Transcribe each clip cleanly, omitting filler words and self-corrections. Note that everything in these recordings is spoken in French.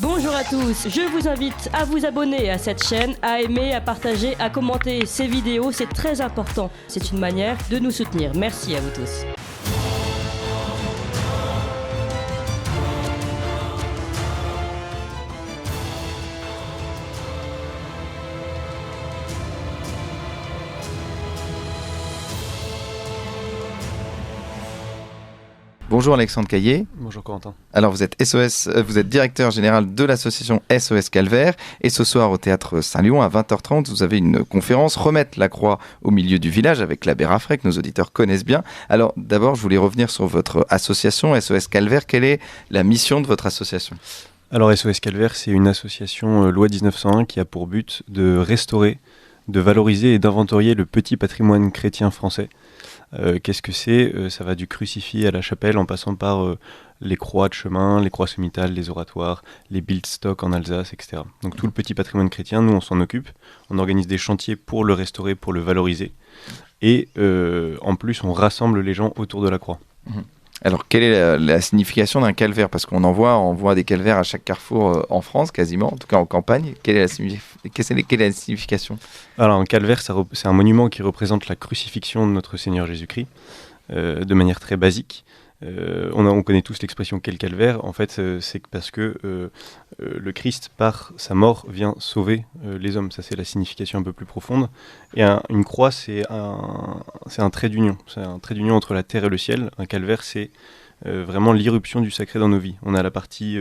Bonjour à tous, je vous invite à vous abonner à cette chaîne, à aimer, à partager, à commenter ces vidéos, c'est très important. C'est une manière de nous soutenir. Merci à vous tous. Bonjour Alexandre Caillé. Bonjour Corentin. Alors vous êtes vous êtes directeur général de l'association SOS Calvaire et ce soir au théâtre Saint-Lyon à 20h30 vous avez une conférence Remettre la croix au milieu du village avec l'abbé Raffray que nos auditeurs connaissent bien. Alors d'abord je voulais revenir sur votre association SOS Calvaire. Quelle est la mission de votre association ? Alors SOS Calvaire, c'est une association loi 1901 qui a pour but de restaurer, de valoriser et d'inventorier le petit patrimoine chrétien français. Qu'est-ce que c'est ? Ça va du crucifix à la chapelle en passant par les croix de chemin, les croix sommitales, les oratoires, les Bildstock en Alsace, etc. Donc tout le petit patrimoine chrétien, nous on s'en occupe, on organise des chantiers pour le restaurer, pour le valoriser et en plus on rassemble les gens autour de la croix. Alors, quelle est la signification d'un calvaire ? Parce qu'on on voit des calvaires à chaque carrefour en France, quasiment, en tout cas en campagne. Quelle est la signification ? Alors, un calvaire, c'est un monument qui représente la crucifixion de notre Seigneur Jésus-Christ, de manière très basique. On connaît tous l'expression « quel calvaire ». En fait, c'est parce que le Christ, par sa mort, vient sauver les hommes. Ça, c'est la signification un peu plus profonde. Et une croix, c'est un trait d'union. C'est un trait d'union entre la terre et le ciel. Un calvaire, c'est vraiment l'irruption du sacré dans nos vies. On a la partie,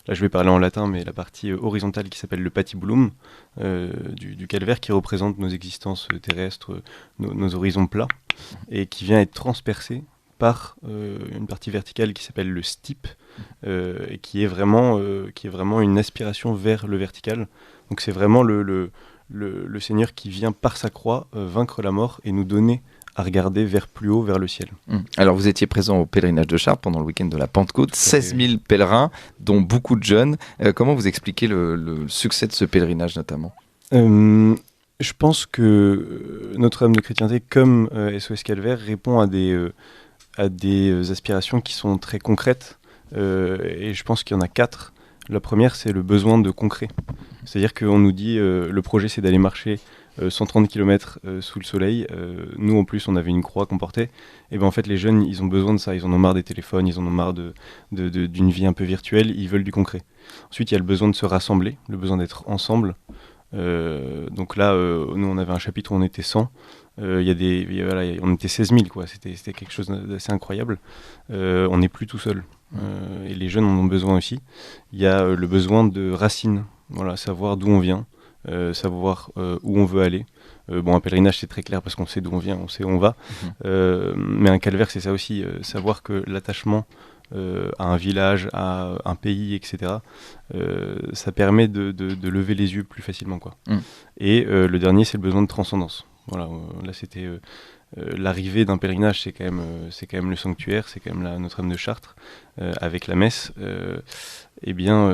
là je vais parler en latin, mais la partie horizontale qui s'appelle le patibulum du calvaire, qui représente nos existences terrestres, nos horizons plats, et qui vient être transpercé par une partie verticale qui s'appelle le stipe, et qui est vraiment une aspiration vers le vertical. Donc c'est vraiment le Seigneur qui vient par sa croix vaincre la mort et nous donner à regarder vers plus haut, vers le ciel. Alors vous étiez présent au pèlerinage de Chartres pendant le week-end de la Pentecôte, 16 000 pèlerins, dont beaucoup de jeunes. Comment vous expliquez le succès de ce pèlerinage notamment ? Je pense que Notre-Dame de Chrétienté, comme SOS Calvaire, répond à des aspirations qui sont très concrètes, et je pense qu'il y en a 4. La première, c'est le besoin de concret. C'est-à-dire qu'on nous dit, le projet, c'est d'aller marcher 130 km sous le soleil. Nous, en plus, on avait une croix qu'on portait. Et ben en fait, les jeunes, ils ont besoin de ça. Ils en ont marre des téléphones, ils en ont marre d'une vie un peu virtuelle. Ils veulent du concret. Ensuite, il y a le besoin de se rassembler, le besoin d'être ensemble. Donc là, nous, on avait un chapitre où on était 100. On était 16 000, quoi. C'était quelque chose d'assez incroyable. On n'est plus tout seul. Et les jeunes en ont besoin aussi. Il y a le besoin de racines. Voilà, savoir d'où on vient, savoir où on veut aller. Un pèlerinage, c'est très clair parce qu'on sait d'où on vient, on sait où on va. Mais un calvaire, c'est ça aussi. Savoir que l'attachement à un village, à un pays, etc., ça permet de lever les yeux plus facilement, quoi. Et le dernier, c'est le besoin de transcendance. Voilà, là c'était l'arrivée d'un pèlerinage, c'est quand même le sanctuaire, c'est quand même la Notre-Dame de Chartres avec la messe. Et bien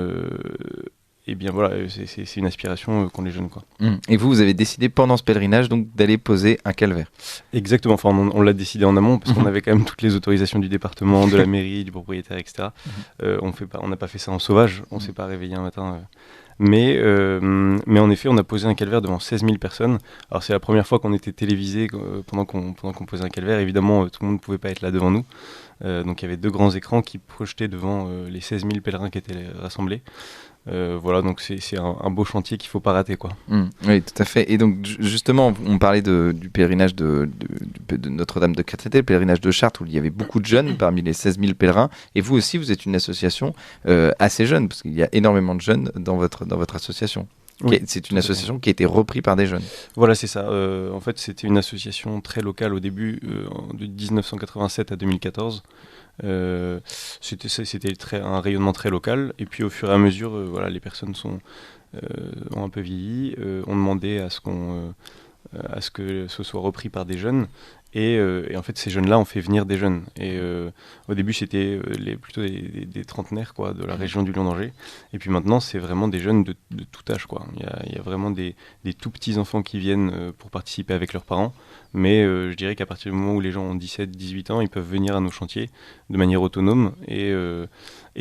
voilà, c'est une aspiration qu'ont les jeunes, quoi. Et vous avez décidé pendant ce pèlerinage donc d'aller poser un calvaire. Exactement. Enfin, on l'a décidé en amont parce qu'on avait quand même toutes les autorisations du département, de la mairie, du propriétaire, etc. On n'a pas fait ça en sauvage. On s'est pas réveillé un matin. Mais en effet, on a posé un calvaire devant 16 000 personnes. Alors c'est la première fois qu'on était télévisé pendant qu'on posait un calvaire. Évidemment, tout le monde ne pouvait pas être là devant nous. Donc il y avait 2 grands écrans qui projetaient devant les 16 000 pèlerins qui étaient rassemblés. Voilà, donc c'est un beau chantier qu'il ne faut pas rater, quoi. Oui, tout à fait. Et donc justement, on parlait du pèlerinage de Notre-Dame de Chrétienté, le pèlerinage de Chartres, où il y avait beaucoup de jeunes parmi les 16 000 pèlerins. Et vous aussi, vous êtes une association assez jeune, parce qu'il y a énormément de jeunes dans votre association. Oui, c'est une association qui a été reprise par des jeunes. Voilà, c'est ça. En fait, c'était une association très locale au début, de 1987 à 2014. C'était un rayonnement très local. Et puis, au fur et à mesure, les personnes ont un peu vieilli, ont demandé à ce que ce soit repris par des jeunes. Et en fait, ces jeunes-là, on fait venir des jeunes. Et au début, c'était plutôt des trentenaires quoi, de la région du Lion d'Angers. Et puis maintenant, c'est vraiment des jeunes de tout âge. Quoi. Il y a vraiment des tout petits enfants qui viennent pour participer avec leurs parents. Mais je dirais qu'à partir du moment où les gens ont 17, 18 ans, ils peuvent venir à nos chantiers de manière autonome. Et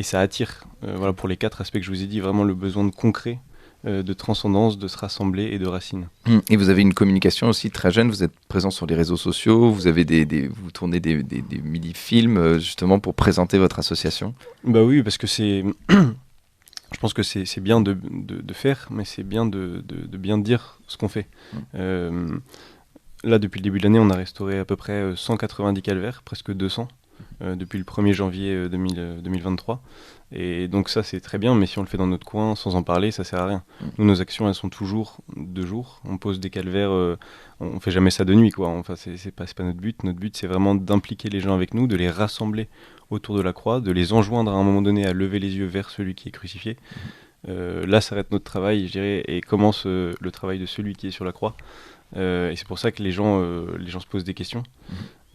ça attire, voilà, pour les 4 aspects que je vous ai dit, vraiment le besoin de concret, de transcendance, de se rassembler et de racines. Et vous avez une communication aussi très jeune, vous êtes présent sur les réseaux sociaux, vous avez vous tournez des mini-films justement pour présenter votre association. Bah oui, parce que c'est... Je pense que c'est bien de faire, mais c'est bien de bien dire ce qu'on fait. Là, depuis le début de l'année, on a restauré à peu près 190 calvaires, presque 200, depuis le 1er janvier 2023. Et donc ça, c'est très bien, mais si on le fait dans notre coin, sans en parler, ça sert à rien. Nous, nos actions, elles sont toujours de jour. On pose des calvaires, on fait jamais ça de nuit, quoi. Enfin, c'est pas notre but. Notre but, c'est vraiment d'impliquer les gens avec nous, de les rassembler autour de la croix, de les enjoindre à un moment donné à lever les yeux vers celui qui est crucifié. Là s'arrête notre travail, je dirais, et commence le travail de celui qui est sur la croix. Et c'est pour ça que les gens se posent des questions.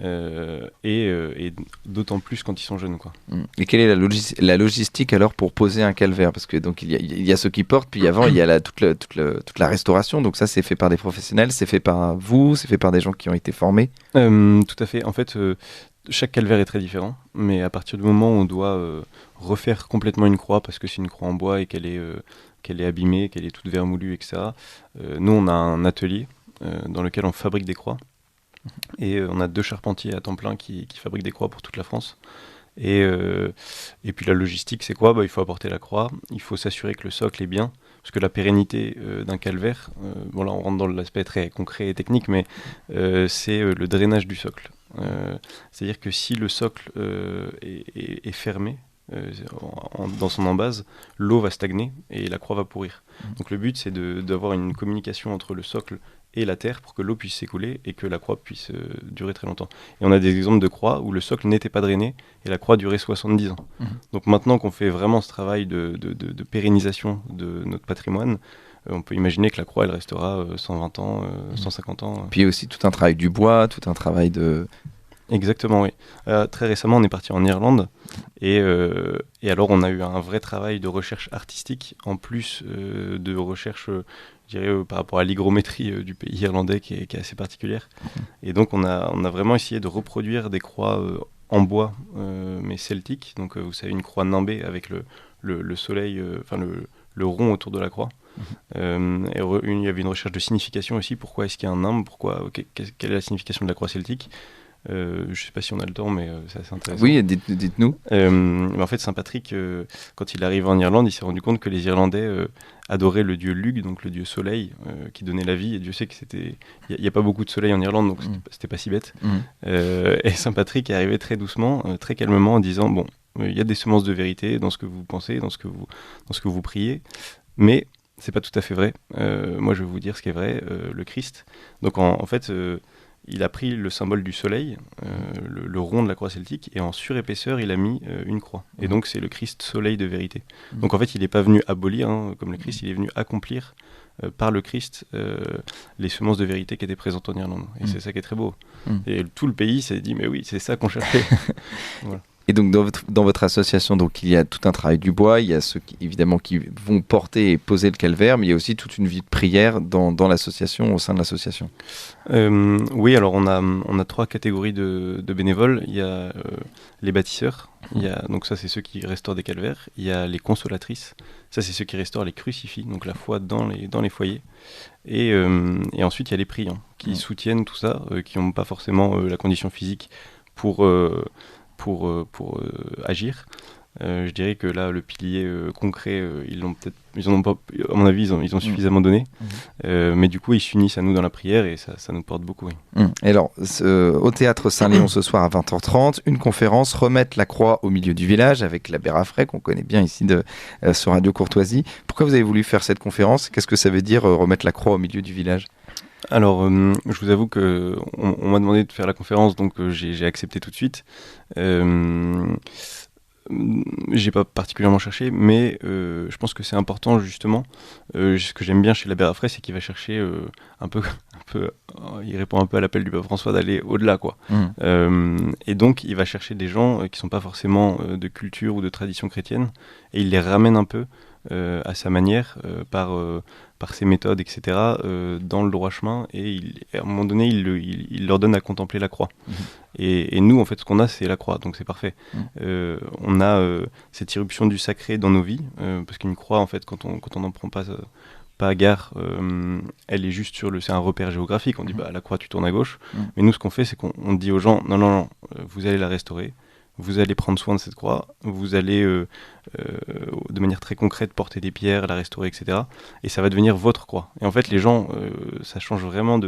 Et d'autant plus quand ils sont jeunes, quoi. Et quelle est la logistique alors pour poser un calvaire? Parce que donc il y a ceux qui portent, puis avant il y a toute la restauration. Donc ça, c'est fait par des professionnels, c'est fait par vous, c'est fait par des gens qui ont été formés. Tout à fait. En fait, chaque calvaire est très différent, mais à partir du moment où on doit refaire complètement une croix, parce que c'est une croix en bois et qu'elle est abîmée, qu'elle est toute vermoulue, etc. Nous, on a un atelier dans lequel on fabrique des croix. Et on a 2 charpentiers à temps plein qui fabriquent des croix pour toute la France. Et puis la logistique, c'est quoi? Il faut apporter la croix, il faut s'assurer que le socle est bien, parce que la pérennité d'un calvaire, bon là on rentre dans l'aspect très concret et technique, mais c'est le drainage du socle. C'est-à-dire que si le socle est fermé, dans son embase, l'eau va stagner et la croix va pourrir. Donc le but, c'est d'avoir une communication entre le socle et la terre pour que l'eau puisse s'écouler et que la croix puisse durer très longtemps. Et on a des exemples de croix où le socle n'était pas drainé et la croix durait 70 ans. Donc maintenant qu'on fait vraiment ce travail de pérennisation de notre patrimoine, on peut imaginer que la croix, elle restera 120 ans, 150 ans. Puis aussi tout un travail du bois, tout un travail de... Exactement, oui. Très récemment, on est parti en Irlande et alors on a eu un vrai travail de recherche artistique en plus de recherche, je dirais, par rapport à l'hygrométrie du pays irlandais qui est assez particulière. Et donc on a vraiment essayé de reproduire des croix en bois, mais celtiques. Donc vous savez, une croix nimbée avec le soleil, enfin le rond autour de la croix. Il y avait une recherche de signification aussi. Pourquoi est-ce qu'il y a un nimbe? Quelle est la signification de la croix celtique? Je ne sais pas si on a le temps, mais c'est assez intéressant. Oui, dites-nous. En fait, Saint Patrick, quand il arrive en Irlande, il s'est rendu compte que les Irlandais adoraient le dieu Lugh, donc le dieu soleil, qui donnait la vie. Et Dieu sait que il n'y a pas beaucoup de soleil en Irlande, donc c'était pas si bête. Et Saint Patrick est arrivé très doucement, très calmement, en disant bon, il y a des semences de vérité dans ce que vous pensez, dans ce que vous priez, mais c'est pas tout à fait vrai. Moi, je vais vous dire ce qui est vrai, le Christ. Donc en fait. Il a pris le symbole du soleil, le rond de la croix celtique, et en surépaisseur, il a mis une croix. Et donc, c'est le Christ soleil de vérité. Donc, en fait, il n'est pas venu abolir, comme le Christ, il est venu accomplir par le Christ les semences de vérité qui étaient présentes en Irlande. Et c'est ça qui est très beau. Et tout le pays s'est dit, mais oui, c'est ça qu'on cherchait. Voilà. Et donc dans votre association, donc, il y a tout un travail du bois, il y a ceux qui, évidemment, qui vont porter et poser le calvaire, mais il y a aussi toute une vie de prière dans l'association, au sein de l'association. Oui, alors on a 3 catégories de bénévoles. Il y a les bâtisseurs, donc ça c'est ceux qui restaurent des calvaires. Il y a les consolatrices, ça c'est ceux qui restaurent les crucifix, donc la foi dans les foyers. Et ensuite il y a les priants qui soutiennent tout ça, qui n'ont pas forcément la condition physique pour agir. Je dirais que là, le pilier concret, ils en ont pas, à mon avis, ils ont suffisamment donné. Mais du coup, ils s'unissent à nous dans la prière et ça nous porte beaucoup. Oui. Et alors, au Théâtre Saint-Léon ce soir à 20h30, une conférence, remettre la croix au milieu du village avec l'abbé Raffray, qu'on connaît bien ici sur Radio Courtoisie. Pourquoi vous avez voulu faire cette conférence? Qu'est-ce que ça veut dire remettre la croix au milieu du village? Alors, je vous avoue qu'on m'a demandé de faire la conférence, donc j'ai accepté tout de suite. j'ai pas particulièrement cherché, mais je pense que c'est important justement. Ce que j'aime bien chez l'abbé Raffray, c'est qu'il va chercher il répond un peu à l'appel du pape François d'aller au-delà, quoi. Et donc il va chercher des gens qui sont pas forcément de culture ou de tradition chrétienne, et il les ramène un peu à sa manière, par ses méthodes, etc., dans le droit chemin, et à un moment donné, il leur donne à contempler la croix. Et nous, en fait, ce qu'on a, c'est la croix, donc c'est parfait. On a cette irruption du sacré dans nos vies, parce qu'une croix, en fait, quand on n'en prend pas gare, elle est juste c'est un repère géographique. On dit, la croix, tu tournes à gauche. Mais nous, ce qu'on fait, c'est qu'on dit aux gens, non, vous allez la restaurer. Vous allez prendre soin de cette croix, vous allez de manière très concrète porter des pierres, la restaurer, etc. Et ça va devenir votre croix. Et en fait, les gens, ça change vraiment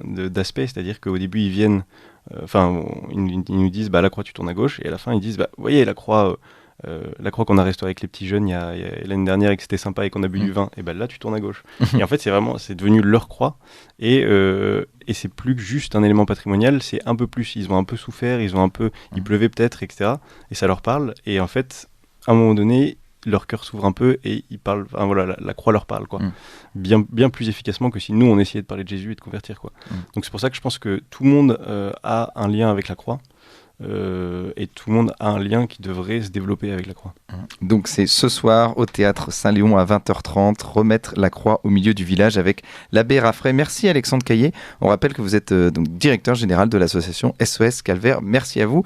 d'aspect, c'est-à-dire qu'au début, ils viennent, ils nous disent, la croix, tu tournes à gauche, et à la fin, ils disent, vous voyez, la croix qu'on a restaurée avec les petits jeunes l'année dernière et que c'était sympa et qu'on a bu du vin, et là tu tournes à gauche. Et en fait c'est devenu leur croix, et c'est plus que juste un élément patrimonial, c'est un peu plus, ils ont un peu souffert, il pleuvait peut-être, etc. Et ça leur parle, et en fait à un moment donné leur cœur s'ouvre un peu et ils parlent, la croix leur parle, quoi. Bien plus efficacement que si nous on essayait de parler de Jésus et de convertir, quoi. Donc c'est pour ça que je pense que tout le monde a un lien avec la croix. Et tout le monde a un lien qui devrait se développer avec la croix. Donc c'est ce soir au Théâtre Saint-Léon à 20h30, remettre la croix au milieu du village avec l'abbé Raffray. Merci Alexandre Caillé. On rappelle que vous êtes donc directeur général de l'association SOS Calvaire. Merci à vous.